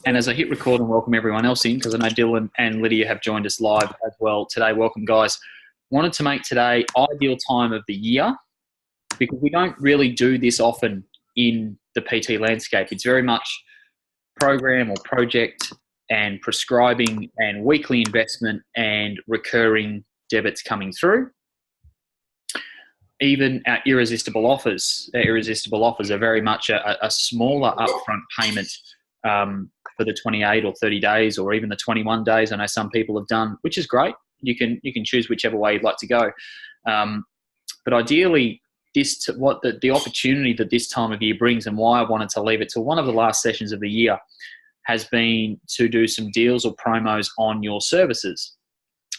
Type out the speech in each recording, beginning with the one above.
And as I hit record and welcome everyone else in, because I know Dylan and Lydia have joined us live as well today. Welcome, guys. Wanted to make today ideal time of the year because we don't really do this often in the PT landscape. It's very much program or project and prescribing and weekly investment and recurring debits coming through. Even our irresistible offers. Our irresistible offers are very much a smaller upfront payment for the 28 or 30 days or even the 21 days. I know some people have done, which is great. You can choose whichever way you'd like to go. But ideally, the opportunity that this time of year brings and why I wanted to leave it to one of the last sessions of the year has been to do some deals or promos on your services.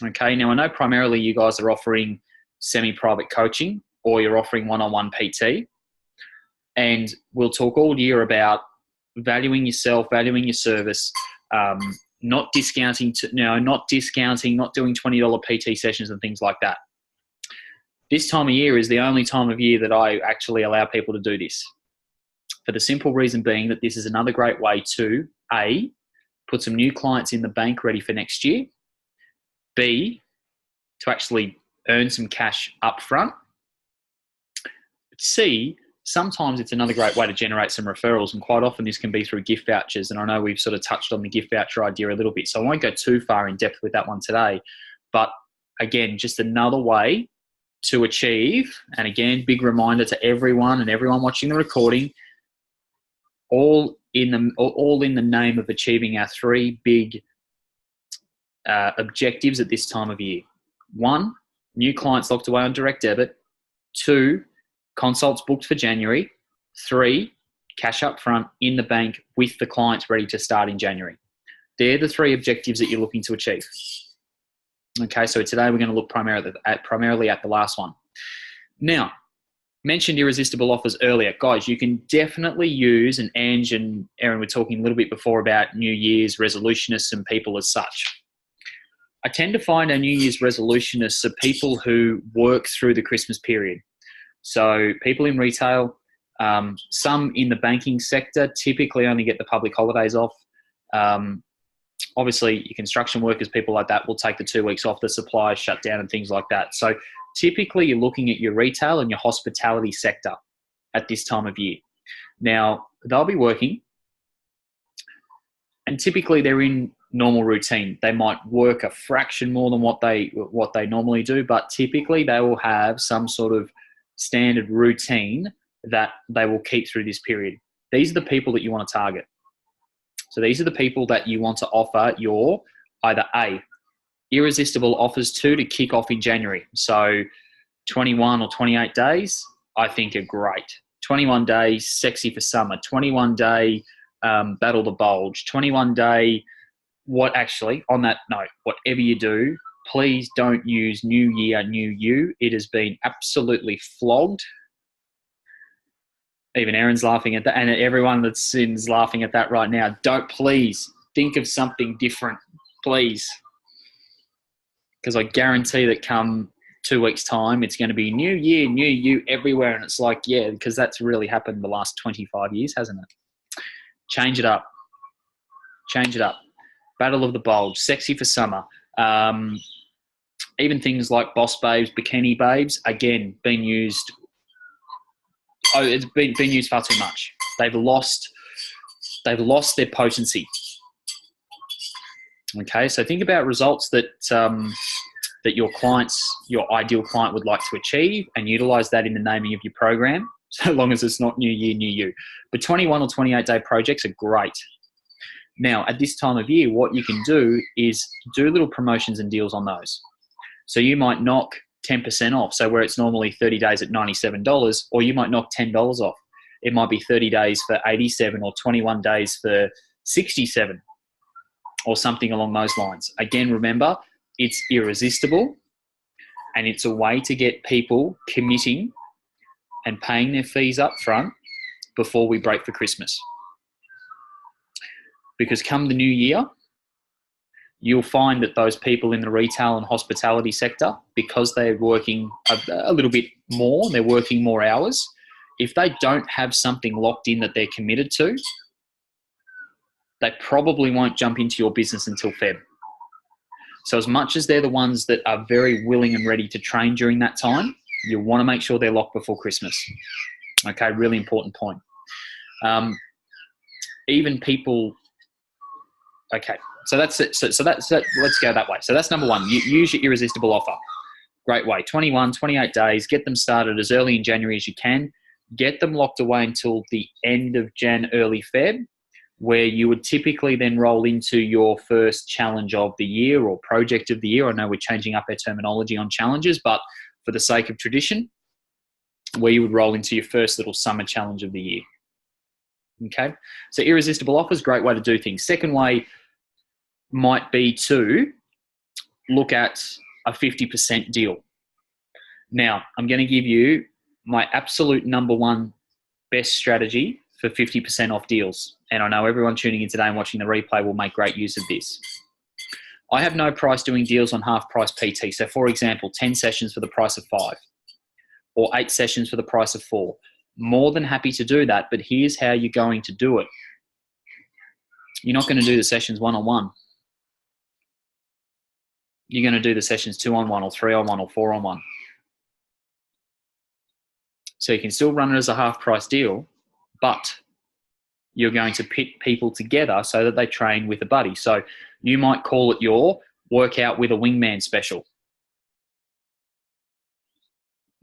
Okay, now I know primarily you guys are offering semi-private coaching or you're offering one-on-one PT. And we'll talk all year about valuing yourself, valuing your service, not discounting, not doing $20 PT sessions and things like that. This time of year is the only time of year that I actually allow people to do this. For the simple reason being that this is another great way to, A, put some new clients in the bank ready for next year, B, to actually earn some cash up front, C, sometimes it's another great way to generate some referrals, and quite often this can be through gift vouchers. And I know we've sort of touched on the gift voucher idea a little bit, so I won't go too far in depth with that one today. But again, just another way to achieve, and again, big reminder to everyone and everyone watching the recording, all in the name of achieving our three big objectives at this time of year. 1, new clients locked away on direct debit. 2, consults booked for January. 3, cash up front in the bank with the clients ready to start in January. They're the 3 objectives that you're looking to achieve. Okay, so today we're going to look primarily at the last one. Now, mentioned irresistible offers earlier. Guys, you can definitely use, and Ange and Erin were talking a little bit before about New Year's resolutionists and people as such. I tend to find our New Year's resolutionists are people who work through the Christmas period. So people in retail, some in the banking sector typically only get the public holidays off. Obviously, your construction workers, people like that, will take the 2 weeks off, the suppliers shut down and things like that. So typically you're looking at your retail and your hospitality sector at this time of year. Now, they'll be working, and typically they're in normal routine. They might work a fraction more than what they normally do, but typically they will have some sort of standard routine that they will keep through this period. These are the people that you want to target. So these are the people that you want to offer your either A, irresistible offers to kick off in January. So 21 or 28 days, I think are great. 21 days, sexy for summer. 21 day, battle the bulge. 21 day, on that note, whatever you do, please don't use New Year, New You. It has been absolutely flogged. Even Erin's laughing at that, and everyone that's in's laughing at that right now. Don't, please think of something different, please. Because I guarantee that come 2 weeks' time, it's going to be New Year, New You everywhere. And it's like, yeah, because that's really happened the last 25 years, hasn't it? Change it up. Change it up. Battle of the Bulge, sexy for summer. Even things like Boss Babes, Bikini Babes, again, being used. Oh, it's been used far too much. They've lost their potency. Okay, so think about results that your ideal client would like to achieve, and utilize that in the naming of your program, so long as it's not New Year, New You. But 21 or 28 day projects are great. Now, at this time of year, what you can do is do little promotions and deals on those. So you might knock 10% off. So where it's normally 30 days at $97, or you might knock $10 off. It might be 30 days for $87 or 21 days for $67 or something along those lines. Again, remember, it's irresistible, and it's a way to get people committing and paying their fees up front before we break for Christmas. Because come the new year, you'll find that those people in the retail and hospitality sector, because they're working a little bit more, they're working more hours, if they don't have something locked in that they're committed to, they probably won't jump into your business until Feb. So as much as they're the ones that are very willing and ready to train during that time, you want to make sure they're locked before Christmas. Okay, really important point. Even people, okay, so that's it. So that's it. Let's go that way. So that's number one. Use your irresistible offer. Great way. 21, 28 days. Get them started as early in January as you can. Get them locked away until the end of Jan, early Feb, where you would typically then roll into your first challenge of the year or project of the year. I know we're changing up our terminology on challenges, but for the sake of tradition, where you would roll into your first little summer challenge of the year. Okay, so irresistible offers, great way to do things. Second way might be to look at a 50% deal. Now, I'm going to give you my absolute number one best strategy for 50% off deals. And I know everyone tuning in today and watching the replay will make great use of this. I have no price doing deals on half price PT. So for example, 10 sessions for the price of 5 or 8 sessions for the price of 4. More than happy to do that, but here's how you're going to do it. You're not going to do the sessions one-on-one. You're going to do the sessions 2-on-1 or 3-on-1 or 4-on-1. So you can still run it as a half price deal, but you're going to pit people together so that they train with a buddy. So you might call it your workout with a wingman special.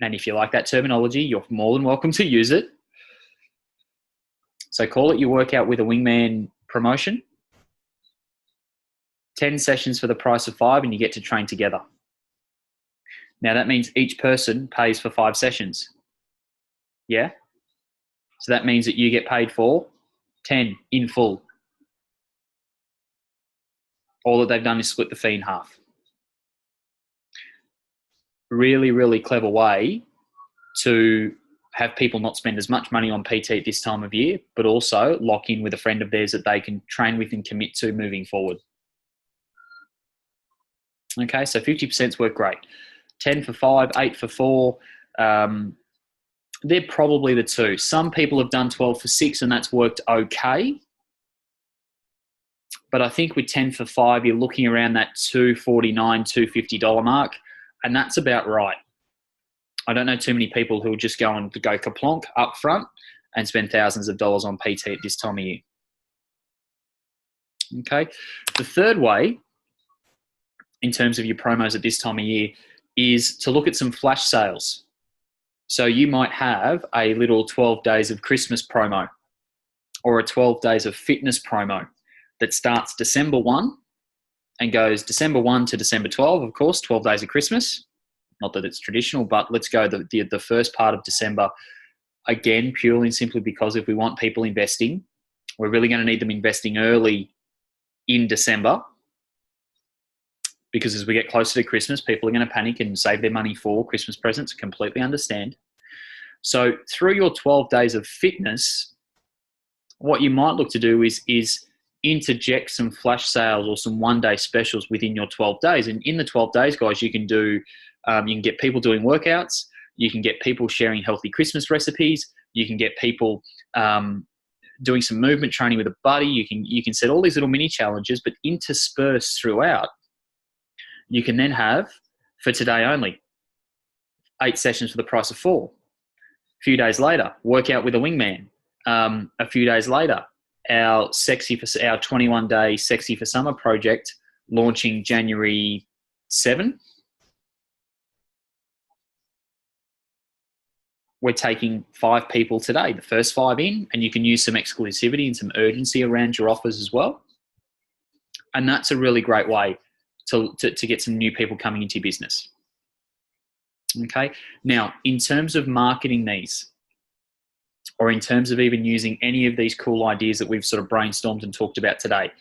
And if you like that terminology, you're more than welcome to use it. So call it your workout with a wingman promotion. 10 sessions for the price of 5 and you get to train together. Now that means each person pays for 5 sessions. Yeah? So that means that you get paid for 10 in full. All that they've done is split the fee in half. Really, really clever way to have people not spend as much money on PT at this time of year, but also lock in with a friend of theirs that they can train with and commit to moving forward. Okay, so 50%'s work great. 10 for 5, 8 for 4. They're probably the two. Some people have done 12 for 6 and that's worked okay. But I think with 10 for 5, you're looking around that $249, $250 mark. And that's about right. I don't know too many people who will just go and go kaplonk up front and spend thousands of dollars on PT at this time of year. Okay. The third way, in terms of your promos at this time of year, is to look at some flash sales. So you might have a little 12 days of Christmas promo or a 12 days of fitness promo that starts December 1 and goes December 1 to December 12, of course, 12 days of Christmas. Not that it's traditional, but let's go the first part of December. Again, purely and simply because if we want people investing, we're really going to need them investing early in December, because as we get closer to Christmas, people are going to panic and save their money for Christmas presents. Completely understand. So through your 12 days of fitness, what you might look to do is interject some flash sales or some one-day specials within your 12 days. And in the 12 days, guys, you can do, you can get people doing workouts. You can get people sharing healthy Christmas recipes. You can get people doing some movement training with a buddy. You can set all these little mini challenges, but interspersed throughout, you can then have, for today only, 8 sessions for the price of 4. A few days later, workout with a wingman. A few days later, our 21-day Sexy for Summer project launching January 7. We're taking 5 people today, the first 5 in, and you can use some exclusivity and some urgency around your offers as well. And that's a really great way to get some new people coming into your business. Okay. Now, in terms of marketing these, or in terms of even using any of these cool ideas that we've sort of brainstormed and talked about today,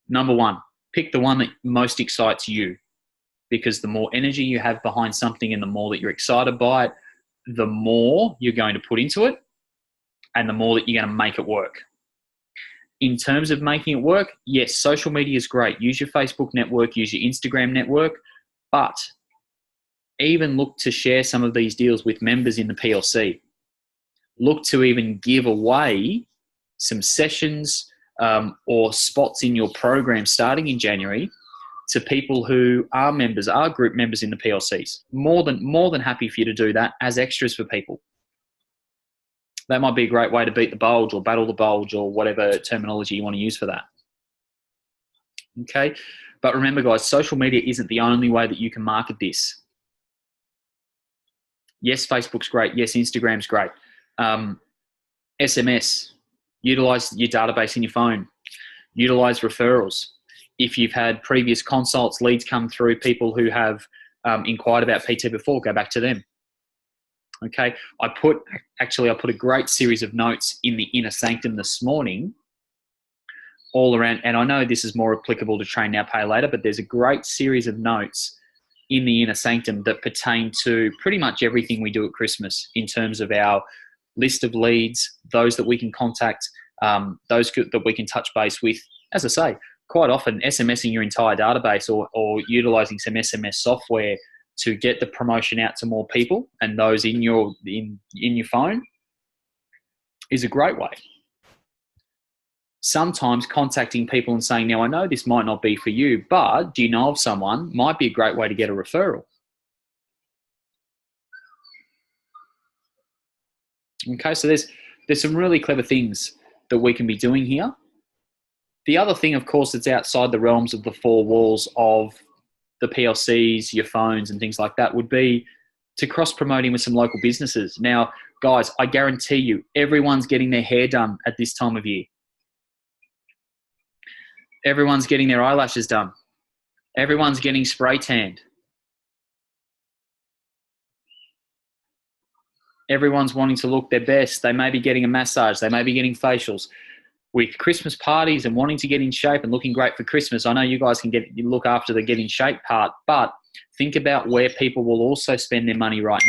number one, pick the one that most excites you, because the more energy you have behind something and the more that you're excited by it, the more you're going to put into it and the more that you're going to make it work. In terms of making it work, yes, social media is great. Use your Facebook network, use your Instagram network, but even look to share some of these deals with members in the PLC. Look to even give away some sessions, or spots in your program starting in January to people who are members, are group members in the PLCs. More than happy for you to do that as extras for people. That might be a great way to beat the bulge or battle the bulge or whatever terminology you want to use for that. Okay, but remember guys, social media isn't the only way that you can market this. Yes, Facebook's great. Yes, Instagram's great. SMS, utilize your database in your phone. Utilize referrals. If you've had previous consults, leads come through, people who have inquired about PT before, go back to them. Okay, I put a great series of notes in the Inner Sanctum this morning all around, and I know this is more applicable to Train Now, Pay Later, but there's a great series of notes in the Inner Sanctum that pertain to pretty much everything we do at Christmas in terms of our list of leads, those that we can contact, those that we can touch base with. As I say, quite often SMSing your entire database or utilizing some SMS software to get the promotion out to more people and those in your phone is a great way. Sometimes contacting people and saying, now I know this might not be for you, but do you know of someone, might be a great way to get a referral. Okay, so there's some really clever things that we can be doing here. The other thing, of course, that's outside the realms of the four walls of the PLCs, your phones and things like that would be to cross-promoting with some local businesses. Now, guys, I guarantee you, everyone's getting their hair done at this time of year. Everyone's getting their eyelashes done. Everyone's getting spray tanned. Everyone's wanting to look their best. They may be getting a massage. They may be getting facials. With Christmas parties and wanting to get in shape and looking great for Christmas, I know you guys can look after the get in shape part, but think about where people will also spend their money right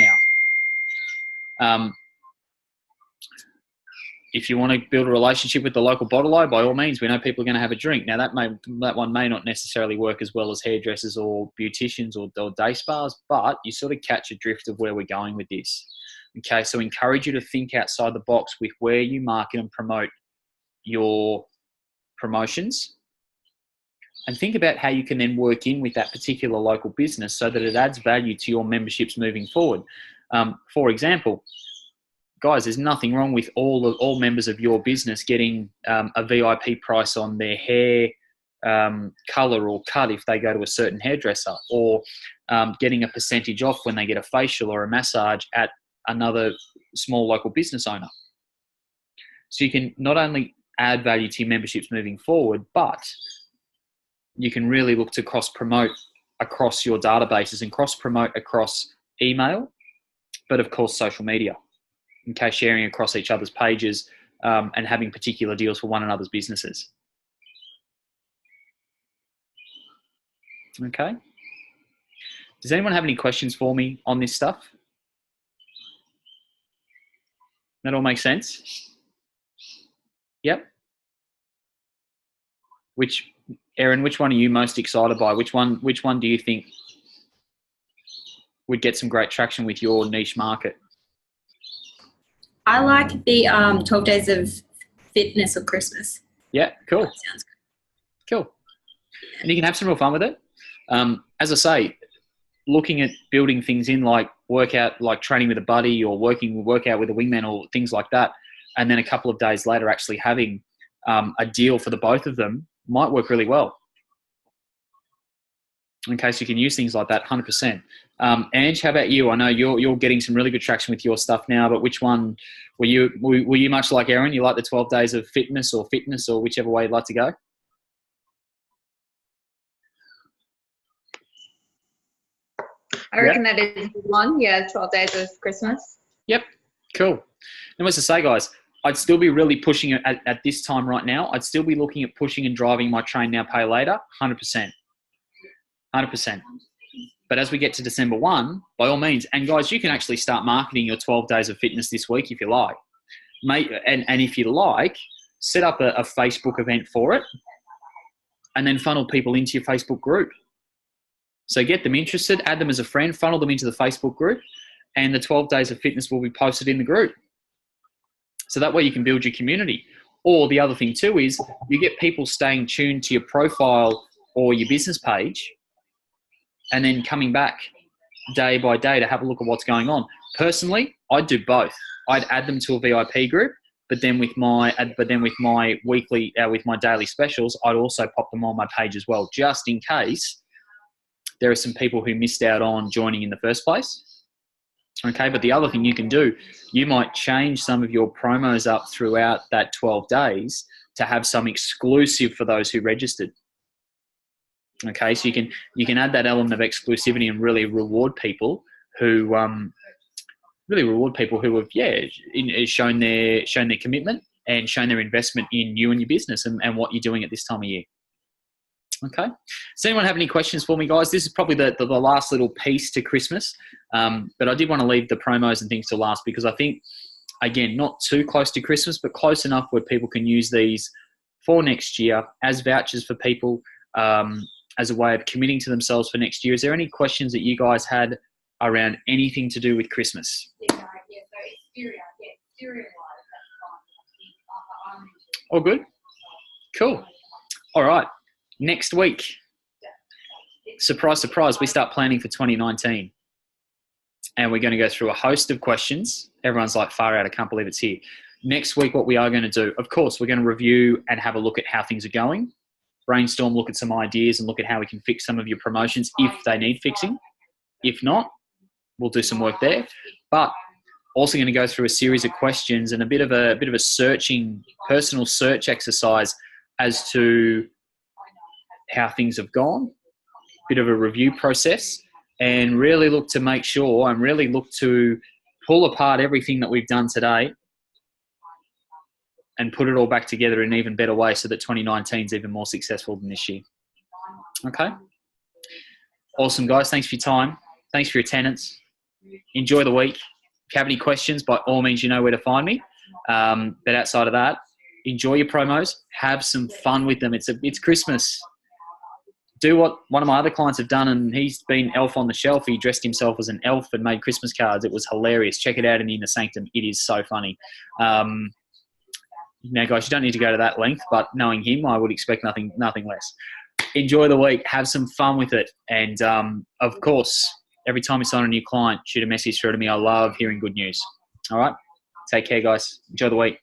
now. If you want to build a relationship with the local bottler, by all means, we know people are going to have a drink. Now, that one may not necessarily work as well as hairdressers or beauticians or day spas, but you sort of catch a drift of where we're going with this. Okay, so encourage you to think outside the box with where you market and promote your promotions, and think about how you can then work in with that particular local business so that it adds value to your memberships moving forward. For example, guys, there's nothing wrong with all members of your business getting a VIP price on their hair color or cut if they go to a certain hairdresser, or getting a percentage off when they get a facial or a massage at another small local business owner. So you can not only add value to your memberships moving forward, but you can really look to cross-promote across your databases and cross-promote across email, but of course social media. Okay, sharing across each other's pages and having particular deals for one another's businesses. Okay. Does anyone have any questions for me on this stuff? That all makes sense? Yep. Erin, which one are you most excited by? Which one do you think would get some great traction with your niche market? I like the 12 days of fitness or Christmas. Yeah, cool. That sounds good. Cool. And you can have some real fun with it. As I say, looking at building things in like workout, like training with a buddy or workout with a wingman or things like that, and then a couple of days later actually having a deal for the both of them might work really well. Okay, so you can use things like that 100%. Ange, how about you? I know you're getting some really good traction with your stuff now, but which one were you much like Erin? You like the 12 days of fitness or whichever way you'd like to go? I reckon that is one. Yeah, 12 days of Christmas. Yep, cool. And as I say, guys, I'd still be really pushing it at this time right now. I'd still be looking at pushing and driving my Train Now, Pay Later, 100%. 100%. But as we get to December 1, by all means, and guys, you can actually start marketing your 12 days of fitness this week if you like. And if you like, set up a Facebook event for it and then funnel people into your Facebook group. So get them interested, add them as a friend, funnel them into the Facebook group, and the 12 days of fitness will be posted in the group. So that way you can build your community. Or the other thing too is you get people staying tuned to your profile or your business page and then coming back day by day to have a look at what's going on. Personally, I'd do both. I'd add them to a VIP group, but then with my weekly, with my daily specials, I'd also pop them on my page as well, just in case there are some people who missed out on joining in the first place. Okay, but the other thing you can do, you might change some of your promos up throughout that 12 days to have some exclusive for those who registered. Okay, so you can add that element of exclusivity and really reward people who have shown their commitment and shown their investment in you and your business and what you're doing at this time of year. Okay. Does anyone have any questions for me, guys? This is probably the last little piece to Christmas, but I did want to leave the promos and things to last because I think, again, not too close to Christmas, but close enough where people can use these for next year as vouchers for people, as a way of committing to themselves for next year. Is there any questions that you guys had around anything to do with Christmas? All good? Cool. All right. Next week, surprise, surprise, we start planning for 2019. And we're going to go through a host of questions. Everyone's like, far out, I can't believe it's here. Next week, what we are going to do, of course, we're going to review and have a look at how things are going, brainstorm, look at some ideas and look at how we can fix some of your promotions if they need fixing. If not, we'll do some work there. But also going to go through a series of questions and a bit of a personal search exercise as to how things have gone, bit of a review process, and really look to make sure and really look to pull apart everything that we've done today and put it all back together in an even better way so that 2019 is even more successful than this year. Okay? Awesome, guys. Thanks for your time. Thanks for your attendance. Enjoy the week. If you have any questions, by all means, you know where to find me. But outside of that, enjoy your promos. Have some fun with them. It's Christmas. Do what one of my other clients have done, and he's been elf on the shelf. He dressed himself as an elf and made Christmas cards. It was hilarious. Check it out in the Inner Sanctum. It is so funny. Now, guys, you don't need to go to that length, but knowing him, I would expect nothing less. Enjoy the week. Have some fun with it. And, of course, every time you sign a new client, shoot a message through to me. I love hearing good news. All right? Take care, guys. Enjoy the week.